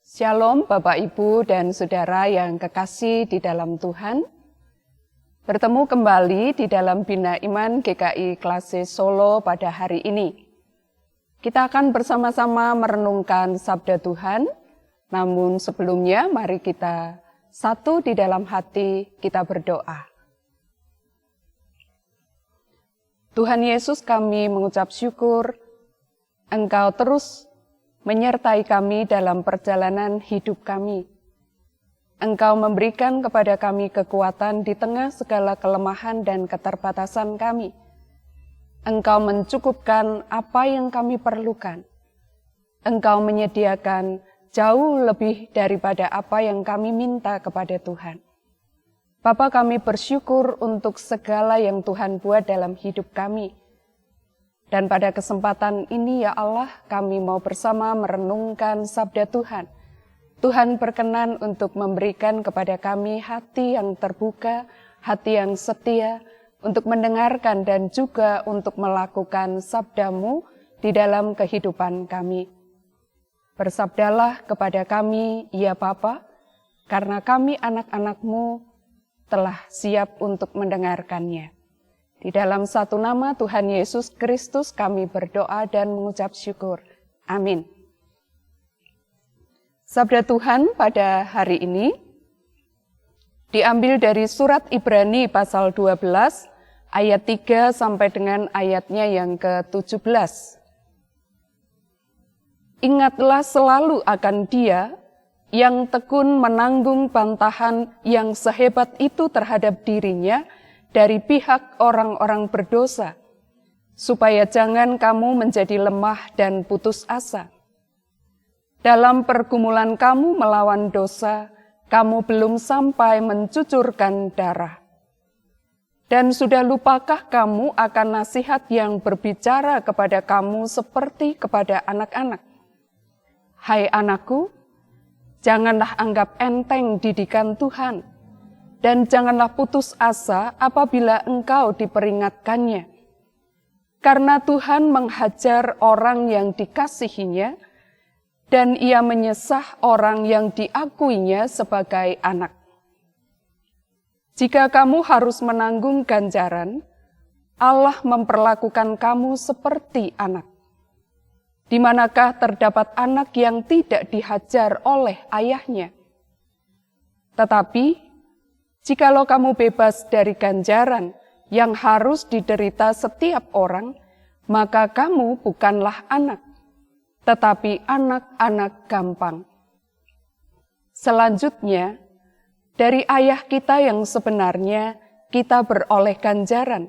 Shalom Bapak Ibu dan Saudara yang kekasih di dalam Tuhan. Bertemu kembali di dalam Bina Iman GKI Klase Solo pada hari ini. Kita akan bersama-sama merenungkan Sabda Tuhan, namun sebelumnya mari kita satu di dalam hati, kita berdoa. Tuhan Yesus, kami mengucap syukur, Engkau terus menyertai kami dalam perjalanan hidup kami. Engkau memberikan kepada kami kekuatan di tengah segala kelemahan dan keterbatasan kami. Engkau mencukupkan apa yang kami perlukan. Engkau menyediakan jauh lebih daripada apa yang kami minta kepada Tuhan. Bapa, kami bersyukur untuk segala yang Tuhan buat dalam hidup kami. Dan pada kesempatan ini ya Allah, kami mau bersama merenungkan sabda Tuhan. Tuhan berkenan untuk memberikan kepada kami hati yang terbuka, hati yang setia, untuk mendengarkan dan juga untuk melakukan sabda-Mu di dalam kehidupan kami. Bersabdalah kepada kami, ya Bapa, karena kami anak-anak-Mu telah siap untuk mendengarkannya. Di dalam satu nama Tuhan Yesus Kristus kami berdoa dan mengucap syukur. Amin. Sabda Tuhan pada hari ini diambil dari surat Ibrani pasal 12 ayat 3 sampai dengan ayatnya yang ke-17. Ingatlah selalu akan Dia yang tekun menanggung bantahan yang sehebat itu terhadap dirinya dari pihak orang-orang berdosa, supaya jangan kamu menjadi lemah dan putus asa. Dalam pergumulan kamu melawan dosa, kamu belum sampai mencucurkan darah. Dan sudah lupakah kamu akan nasihat yang berbicara kepada kamu seperti kepada anak-anak? Hai anakku, janganlah anggap enteng didikan Tuhan, dan janganlah putus asa apabila engkau diperingatkannya. Karena Tuhan menghajar orang yang dikasihinya, dan Ia menyesah orang yang diakuinya sebagai anak. Jika kamu harus menanggung ganjaran, Allah memperlakukan kamu seperti anak. Di manakah terdapat anak yang tidak dihajar oleh ayahnya? Tetapi, jikalau kamu bebas dari ganjaran yang harus diderita setiap orang, maka kamu bukanlah anak, tetapi anak-anak gampang. Selanjutnya, dari ayah kita yang sebenarnya kita beroleh ganjaran,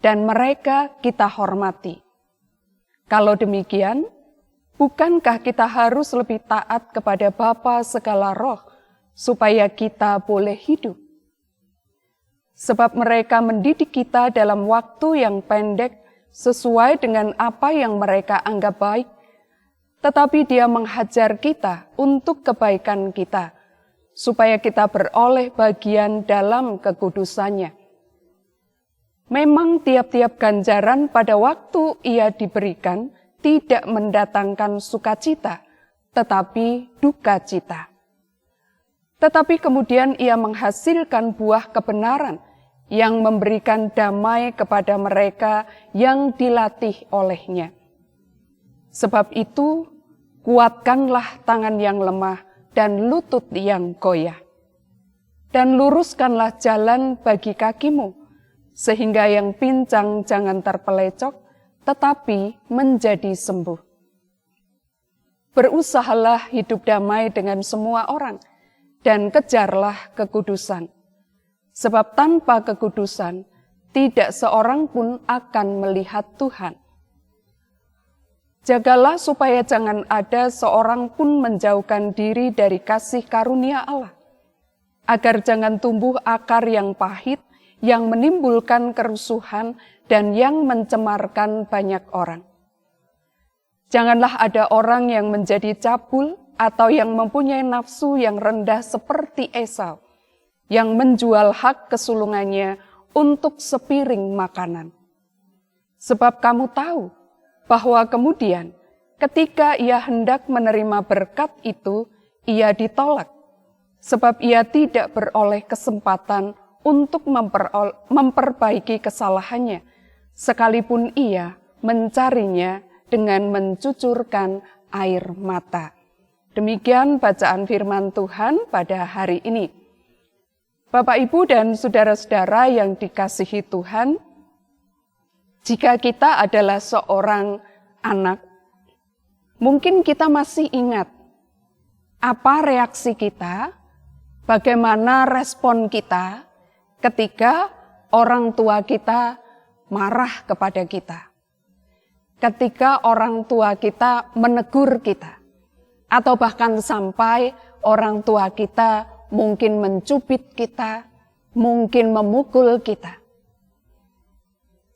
dan mereka kita hormati. Kalau demikian, bukankah kita harus lebih taat kepada Bapa segala roh, supaya kita boleh hidup? Sebab mereka mendidik kita dalam waktu yang pendek sesuai dengan apa yang mereka anggap baik, tetapi Dia menghajar kita untuk kebaikan kita, supaya kita beroleh bagian dalam kekudusannya. Memang tiap-tiap ganjaran pada waktu ia diberikan tidak mendatangkan sukacita, tetapi duka cita. Tetapi kemudian ia menghasilkan buah kebenaran, yang memberikan damai kepada mereka yang dilatih olehnya. Sebab itu, kuatkanlah tangan yang lemah dan lutut yang goyah. Dan luruskanlah jalan bagi kakimu, sehingga yang pincang jangan terpelecok, tetapi menjadi sembuh. Berusahalah hidup damai dengan semua orang, dan kejarlah kekudusan. Sebab tanpa kekudusan, tidak seorang pun akan melihat Tuhan. Jagalah supaya jangan ada seorang pun menjauhkan diri dari kasih karunia Allah, agar jangan tumbuh akar yang pahit, yang menimbulkan kerusuhan dan yang mencemarkan banyak orang. Janganlah ada orang yang menjadi cabul atau yang mempunyai nafsu yang rendah seperti Esau, yang menjual hak kesulungannya untuk sepiring makanan. Sebab kamu tahu bahwa kemudian ketika ia hendak menerima berkat itu, ia ditolak, sebab ia tidak beroleh kesempatan untuk memperbaiki kesalahannya, sekalipun ia mencarinya dengan mencucurkan air mata. Demikian bacaan firman Tuhan pada hari ini. Bapak, Ibu, dan saudara-saudara yang dikasihi Tuhan, jika kita adalah seorang anak, mungkin kita masih ingat apa reaksi kita, bagaimana respon kita ketika orang tua kita marah kepada kita, ketika orang tua kita menegur kita, atau bahkan sampai orang tua kita mungkin mencubit kita, mungkin memukul kita.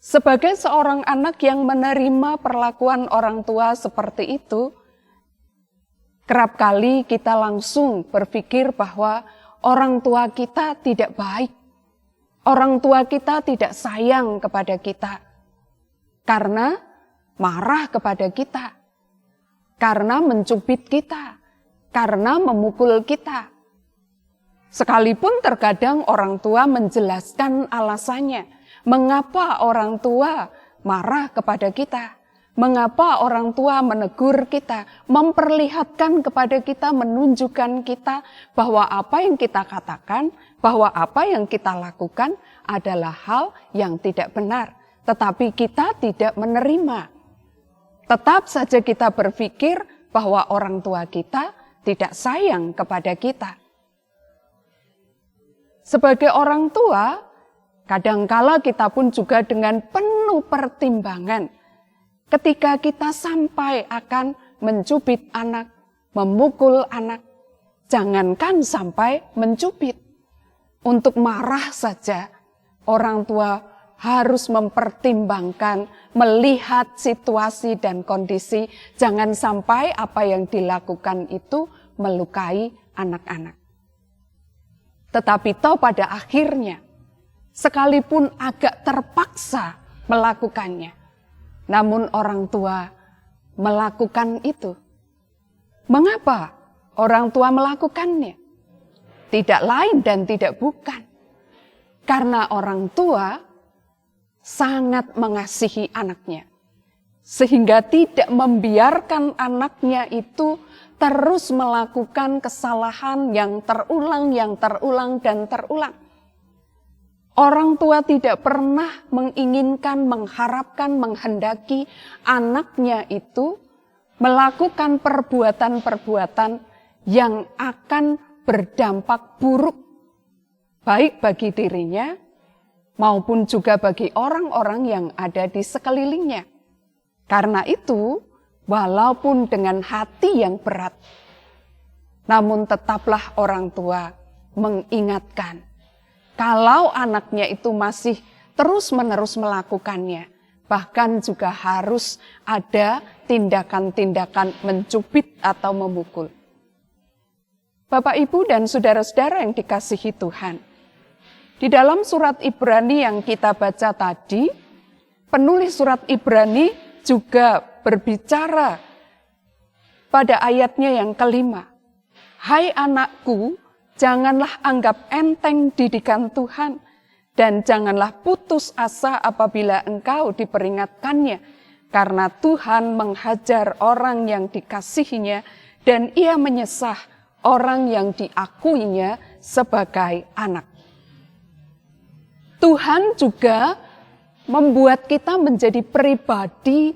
Sebagai seorang anak yang menerima perlakuan orang tua seperti itu, kerap kali kita langsung berpikir bahwa orang tua kita tidak baik, orang tua kita tidak sayang kepada kita, karena marah kepada kita, karena mencubit kita, karena memukul kita. Sekalipun terkadang orang tua menjelaskan alasannya, mengapa orang tua marah kepada kita, mengapa orang tua menegur kita, memperlihatkan kepada kita, menunjukkan kita bahwa apa yang kita katakan, bahwa apa yang kita lakukan adalah hal yang tidak benar. Tetapi kita tidak menerima. Tetap saja kita berpikir bahwa orang tua kita tidak sayang kepada kita. Sebagai orang tua, kadangkala kita pun juga dengan penuh pertimbangan ketika kita sampai akan mencubit anak, memukul anak, jangankan sampai mencubit. Untuk marah saja, orang tua harus mempertimbangkan, melihat situasi dan kondisi, jangan sampai apa yang dilakukan itu melukai anak-anak. Tetapi toh pada akhirnya, sekalipun agak terpaksa melakukannya, namun orang tua melakukan itu. Mengapa orang tua melakukannya? Tidak lain dan tidak bukan. Karena orang tua sangat mengasihi anaknya. Sehingga tidak membiarkan anaknya itu terus melakukan kesalahan yang terulang, dan terulang. Orang tua tidak pernah menginginkan, mengharapkan, menghendaki anaknya itu melakukan perbuatan-perbuatan yang akan berdampak buruk, baik bagi dirinya maupun juga bagi orang-orang yang ada di sekelilingnya. Karena itu, walaupun dengan hati yang berat, namun tetaplah orang tua mengingatkan, kalau anaknya itu masih terus-menerus melakukannya, bahkan juga harus ada tindakan-tindakan mencubit atau memukul. Bapak, Ibu, dan saudara-saudara yang dikasihi Tuhan, di dalam surat Ibrani yang kita baca tadi, penulis surat Ibrani juga berbicara pada ayatnya yang kelima. Hai anakku, janganlah anggap enteng didikan Tuhan, dan janganlah putus asa apabila engkau diperingatkannya, karena Tuhan menghajar orang yang dikasihinya, dan ia menyesah orang yang diakuinya sebagai anak. Tuhan juga membuat kita menjadi pribadi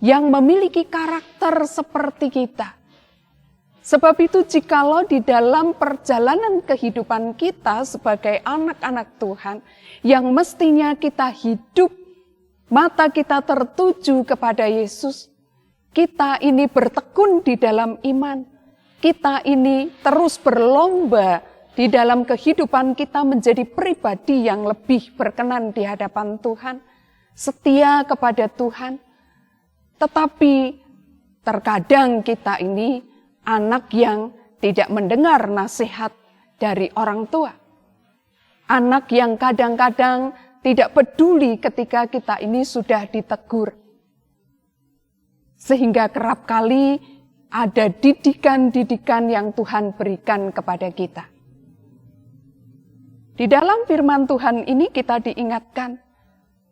yang memiliki karakter seperti kita. Sebab itu jikalau di dalam perjalanan kehidupan kita sebagai anak-anak Tuhan, yang mestinya kita hidup, mata kita tertuju kepada Yesus, kita ini bertekun di dalam iman, kita ini terus berlomba di dalam kehidupan kita menjadi pribadi yang lebih berkenan di hadapan Tuhan, setia kepada Tuhan. Tetapi terkadang kita ini anak yang tidak mendengar nasihat dari orang tua. Anak yang kadang-kadang tidak peduli ketika kita ini sudah ditegur. Sehingga kerap kali ada didikan-didikan yang Tuhan berikan kepada kita. Di dalam firman Tuhan ini kita diingatkan,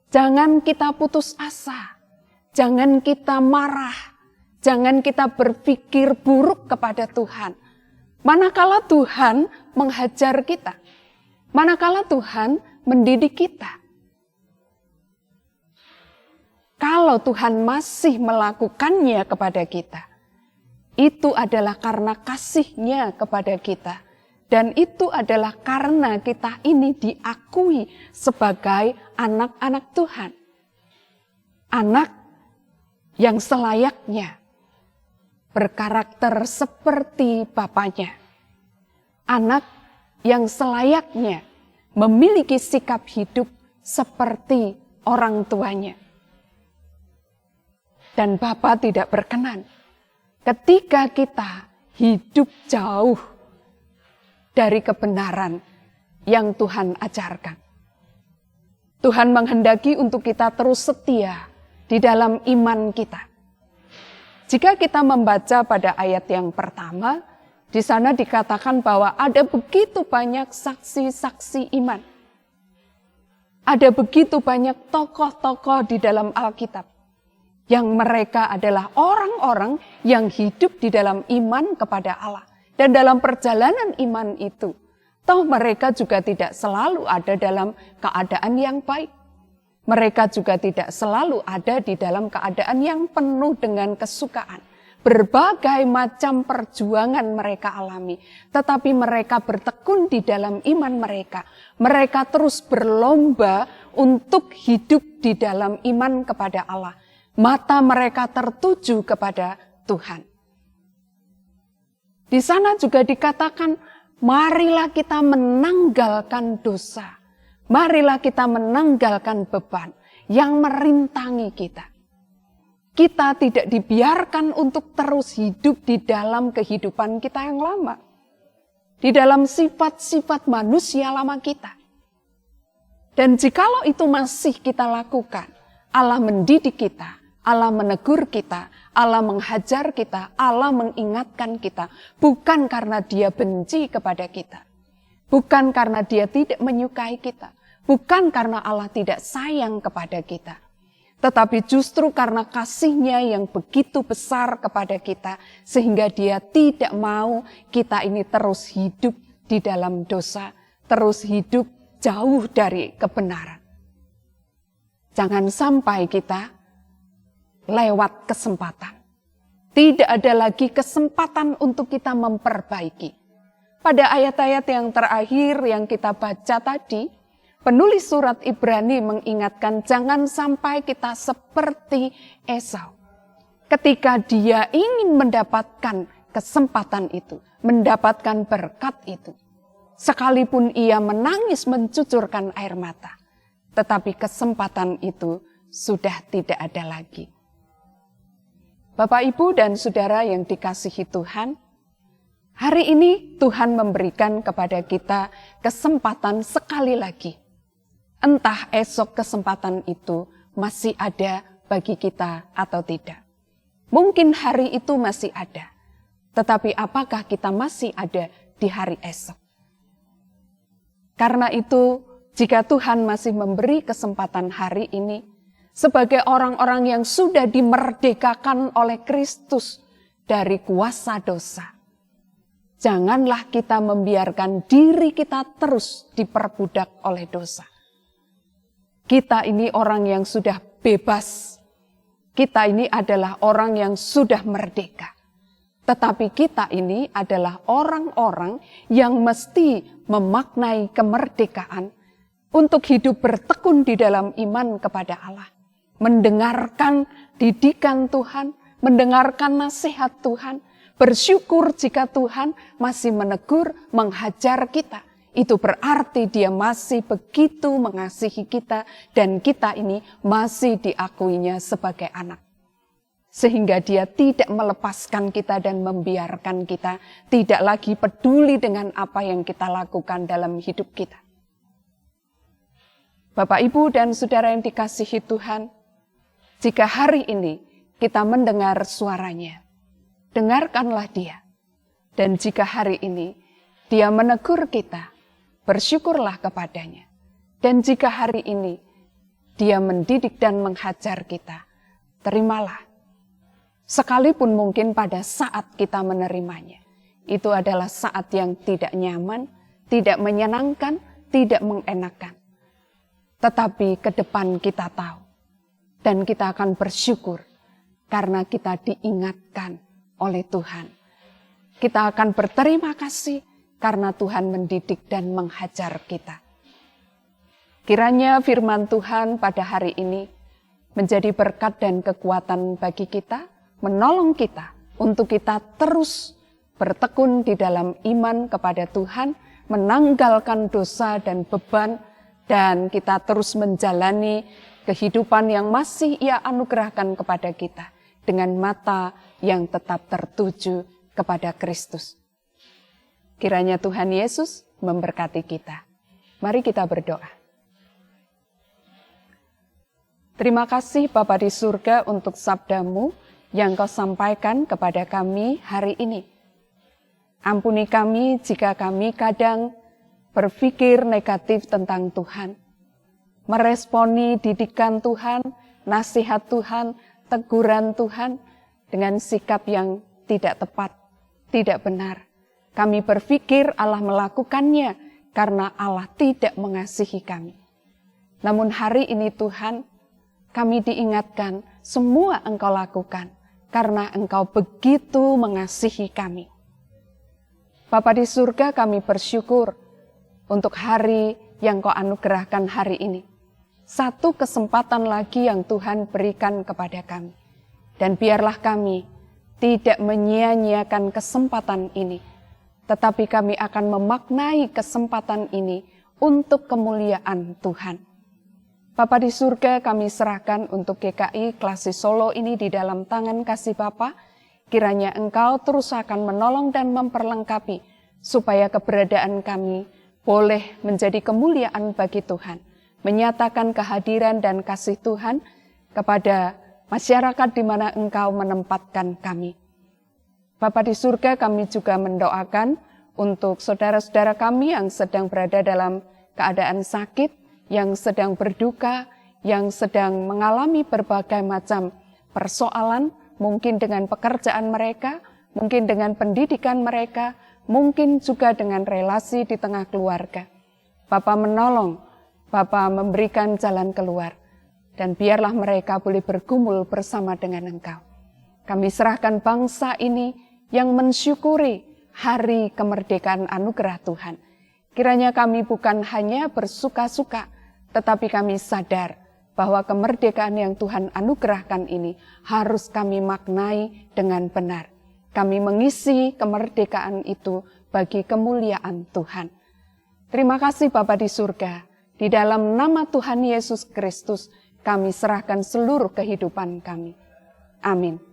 jangan kita putus asa, jangan kita marah, jangan kita berpikir buruk kepada Tuhan. Manakala Tuhan menghajar kita, manakala Tuhan mendidik kita. Kalau Tuhan masih melakukannya kepada kita, itu adalah karena kasih-Nya kepada kita. Dan itu adalah karena kita ini diakui sebagai anak-anak Tuhan. Anak yang selayaknya berkarakter seperti Bapaknya. Anak yang selayaknya memiliki sikap hidup seperti orang tuanya. Dan Bapa tidak berkenan ketika kita hidup jauh dari kebenaran yang Tuhan ajarkan. Tuhan menghendaki untuk kita terus setia di dalam iman kita. Jika kita membaca pada ayat yang pertama, di sana dikatakan bahwa ada begitu banyak saksi-saksi iman. Ada begitu banyak tokoh-tokoh di dalam Alkitab yang mereka adalah orang-orang yang hidup di dalam iman kepada Allah. Dan dalam perjalanan iman itu, toh mereka juga tidak selalu ada dalam keadaan yang baik. Mereka juga tidak selalu ada di dalam keadaan yang penuh dengan kesukaan. Berbagai macam perjuangan mereka alami. Tetapi mereka bertekun di dalam iman mereka. Mereka terus berlomba untuk hidup di dalam iman kepada Allah. Mata mereka tertuju kepada Tuhan. Di sana juga dikatakan, marilah kita menanggalkan dosa. Marilah kita menanggalkan beban yang merintangi kita. Kita tidak dibiarkan untuk terus hidup di dalam kehidupan kita yang lama. Di dalam sifat-sifat manusia lama kita. Dan jikalau itu masih kita lakukan, Allah mendidik kita. Allah menegur kita, Allah menghajar kita, Allah mengingatkan kita. Bukan karena Dia benci kepada kita. Bukan karena Dia tidak menyukai kita. Bukan karena Allah tidak sayang kepada kita. Tetapi justru karena kasih-Nya yang begitu besar kepada kita. Sehingga Dia tidak mau kita ini terus hidup di dalam dosa. Terus hidup jauh dari kebenaran. Jangan sampai kita lewat kesempatan. Tidak ada lagi kesempatan untuk kita memperbaiki. Pada ayat-ayat yang terakhir yang kita baca tadi, penulis surat Ibrani mengingatkan jangan sampai kita seperti Esau. Ketika dia ingin mendapatkan kesempatan itu, mendapatkan berkat itu. Sekalipun ia menangis mencucurkan air mata. Tetapi kesempatan itu sudah tidak ada lagi. Bapak, Ibu, dan Saudara yang dikasihi Tuhan, hari ini Tuhan memberikan kepada kita kesempatan sekali lagi. Entah esok kesempatan itu masih ada bagi kita atau tidak. Mungkin hari itu masih ada, tetapi apakah kita masih ada di hari esok? Karena itu, jika Tuhan masih memberi kesempatan hari ini, sebagai orang-orang yang sudah dimerdekakan oleh Kristus dari kuasa dosa. Janganlah kita membiarkan diri kita terus diperbudak oleh dosa. Kita ini orang yang sudah bebas. Kita ini adalah orang yang sudah merdeka. Tetapi kita ini adalah orang-orang yang mesti memaknai kemerdekaan untuk hidup bertekun di dalam iman kepada Allah. Mendengarkan didikan Tuhan, mendengarkan nasihat Tuhan, bersyukur jika Tuhan masih menegur, menghajar kita. Itu berarti Dia masih begitu mengasihi kita dan kita ini masih diakuinya sebagai anak. Sehingga Dia tidak melepaskan kita dan membiarkan kita tidak lagi peduli dengan apa yang kita lakukan dalam hidup kita. Bapak, Ibu, dan Saudara yang dikasihi Tuhan, jika hari ini kita mendengar suaranya, dengarkanlah dia. Dan jika hari ini dia menegur kita, bersyukurlah kepadanya. Dan jika hari ini dia mendidik dan menghajar kita, terimalah. Sekalipun mungkin pada saat kita menerimanya, itu adalah saat yang tidak nyaman, tidak menyenangkan, tidak mengenakan. Tetapi ke depan kita tahu, dan kita akan bersyukur karena kita diingatkan oleh Tuhan. Kita akan berterima kasih karena Tuhan mendidik dan menghajar kita. Kiranya firman Tuhan pada hari ini menjadi berkat dan kekuatan bagi kita, menolong kita untuk kita terus bertekun di dalam iman kepada Tuhan, menanggalkan dosa dan beban, dan kita terus menjalani kehidupan yang masih Ia anugerahkan kepada kita dengan mata yang tetap tertuju kepada Kristus. Kiranya Tuhan Yesus memberkati kita. Mari kita berdoa. Terima kasih Bapa di surga untuk sabda-Mu yang Kau sampaikan kepada kami hari ini. Ampuni kami jika kami kadang berpikir negatif tentang Tuhan, meresponi didikan Tuhan, nasihat Tuhan, teguran Tuhan dengan sikap yang tidak tepat, tidak benar. Kami berpikir Allah melakukannya karena Allah tidak mengasihi kami. Namun hari ini Tuhan, kami diingatkan semua Engkau lakukan karena Engkau begitu mengasihi kami. Bapa di surga, kami bersyukur untuk hari yang Kau anugerahkan hari ini. Satu kesempatan lagi yang Tuhan berikan kepada kami. Dan biarlah kami tidak menyia-nyiakan kesempatan ini, tetapi kami akan memaknai kesempatan ini untuk kemuliaan Tuhan. Bapa di surga, kami serahkan untuk GKI Klasi Solo ini di dalam tangan kasih Bapa. Kiranya Engkau terus akan menolong dan memperlengkapi, supaya keberadaan kami boleh menjadi kemuliaan bagi Tuhan, menyatakan kehadiran dan kasih Tuhan kepada masyarakat di mana Engkau menempatkan kami. Bapa di surga, kami juga mendoakan untuk saudara-saudara kami yang sedang berada dalam keadaan sakit, yang sedang berduka, yang sedang mengalami berbagai macam persoalan, mungkin dengan pekerjaan mereka, mungkin dengan pendidikan mereka, mungkin juga dengan relasi di tengah keluarga. Bapa menolong, Bapa memberikan jalan keluar, dan biarlah mereka boleh bergumul bersama dengan Engkau. Kami serahkan bangsa ini yang mensyukuri hari kemerdekaan anugerah Tuhan. Kiranya kami bukan hanya bersuka-suka, tetapi kami sadar bahwa kemerdekaan yang Tuhan anugerahkan ini harus kami maknai dengan benar. Kami mengisi kemerdekaan itu bagi kemuliaan Tuhan. Terima kasih Bapa di surga. Di dalam nama Tuhan Yesus Kristus, kami serahkan seluruh kehidupan kami. Amin.